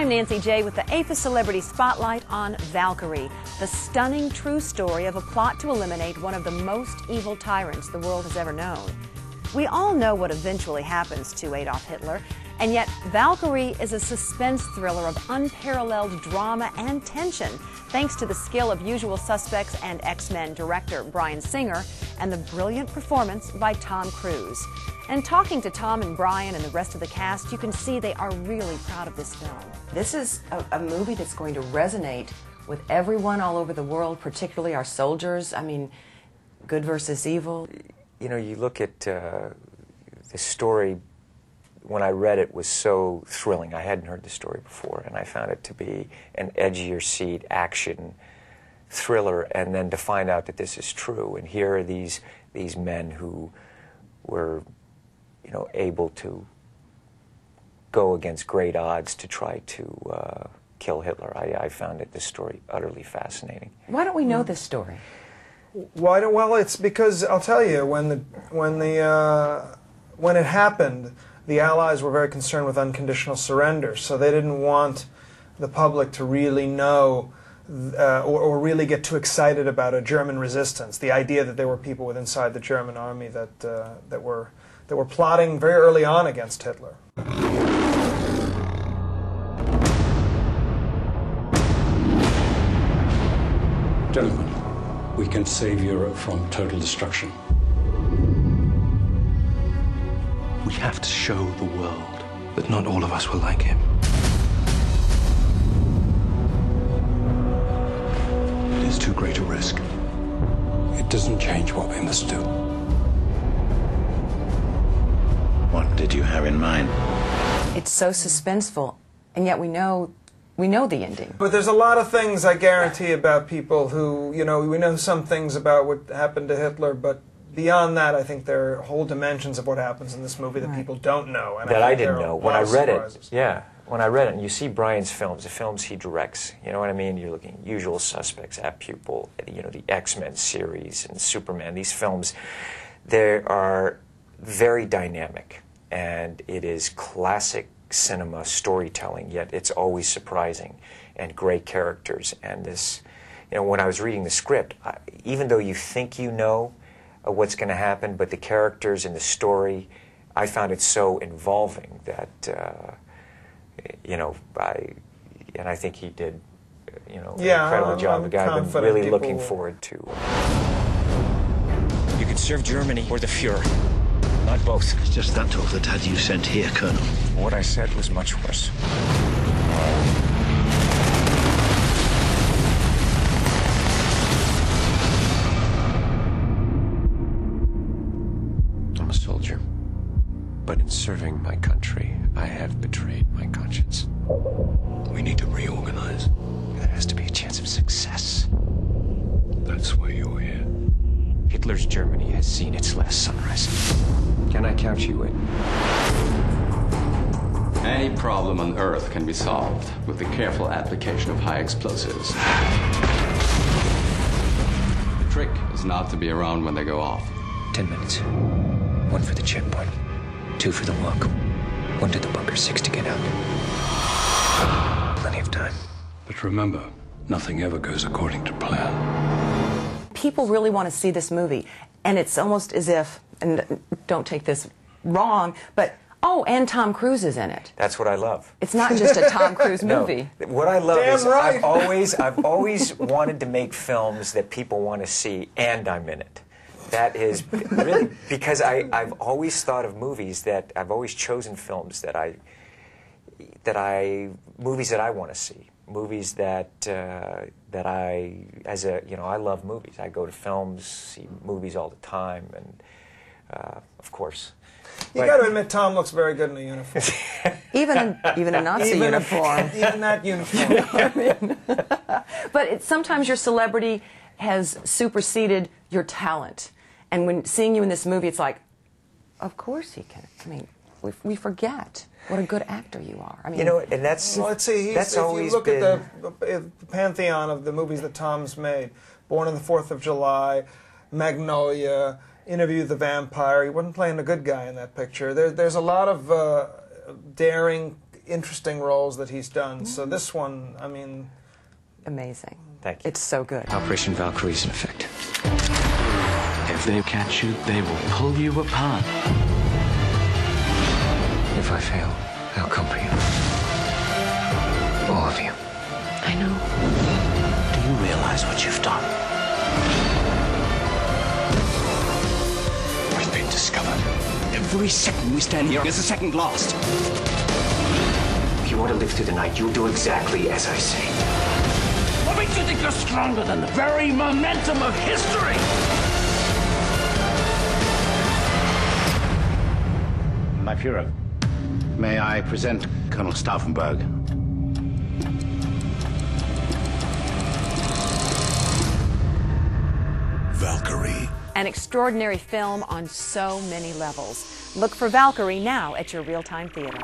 I'm Nancy J. with the APHA Celebrity Spotlight on Valkyrie, the stunning true story of a plot to eliminate one of the most evil tyrants the world has ever known. We all know what eventually happens to Adolf Hitler, and yet Valkyrie is a suspense thriller of unparalleled drama and tension, thanks to the skill of Usual Suspects and X-Men director Bryan Singer and the brilliant performance by Tom Cruise. And talking to Tom and Bryan and the rest of the cast, you can see they are really proud of this film. This is a movie that's going to resonate with everyone all over the world, particularly our soldiers. I mean, good versus evil. You know, you look at the story, when I read it, was so thrilling. I hadn't heard the story before, and I found it to be an edgier seat action thriller, and then to find out that this is true. And here are these men who were, you know, able to go against great odds to try to kill Hitler. I found this story utterly fascinating. Why don't we know this story? Well, it's because I'll tell you, when it happened, the Allies were very concerned with unconditional surrender, so they didn't want the public to really know or really get too excited about a German resistance. The idea that there were people inside the German army that were plotting very early on against Hitler. Gentlemen, we can save Europe from total destruction. We have to show the world that not all of us will like him. It is too great a risk. It doesn't change what we must do. What did you have in mind? It's so suspenseful, and yet we know the ending. But there's a lot of things, I guarantee, about people who, you know, we know some things about what happened to Hitler, but beyond that, I think there are whole dimensions of what happens in this movie that people don't know. And that I didn't know. When I read it, when I read it, and you see Bryan's films, the films he directs, you know what I mean? You're looking at Usual Suspects, At Pupil, you know, the X-Men series and Superman. These films, they are very dynamic, and it is classic cinema storytelling, yet it's always surprising, and great characters. And this, you know, when I was reading the script, even though you think you know what's going to happen, but the characters and the story, I found it so involving that, you know, I think he did, you know, an incredible job. The guy I've been really looking forward to. You could serve Germany or the Fuhrer. Not both. It's just that talk that had you sent here, Colonel. What I said was much worse. I'm a soldier. But in serving my country, I have betrayed my conscience. We need to reorganize. There has to be a chance of success. That's why you're here. Hitler's Germany has seen its last sunrise. Can I count you in? Any problem on Earth can be solved with the careful application of high explosives. The trick is not to be around when they go off. 10 minutes. 1 for the checkpoint. 2 for the walk. 1 to the bunker, 6 to get out. Plenty of time. But remember, nothing ever goes according to plan. People really want to see this movie, and it's almost as if, and don't take this wrong, but oh, and Tom Cruise is in it. That's what I love. It's not just a Tom Cruise movie. No, what I love is right. I've always wanted to make films that people want to see, and I'm in it. That is really because I've always thought of movies that I've always chosen films movies that I want to see. Movies that I love movies. I go to films, see movies all the time, and of course. You got to admit, Tom looks very good in a uniform. even a Nazi uniform. Even that uniform. You know what I mean? But sometimes your celebrity has superseded your talent, and when seeing you in this movie, it's like, of course he can. I mean, we forget what a good actor you are. I mean, you know, and that's well, let's see. That's if always you look been... at the pantheon of the movies that Tom's made, Born on the 4th of July, Magnolia, Interview with the Vampire. He wasn't playing a good guy in that picture. There's a lot of daring interesting roles that he's done. So this one, I mean... Amazing. Thank you. It's so good. Operation Valkyrie is in effect. If they catch you, they will pull you apart. If I fail, I'll come for you. All of you. I know. Do you realize what you've done? We've been discovered. Every second we stand here is a second lost. If you want to live through the night, you'll do exactly as I say. What makes you think you're stronger than the very momentum of history? My Führer, may I present Colonel Stauffenberg? Valkyrie. An extraordinary film on so many levels. Look for Valkyrie now at your real-time theater.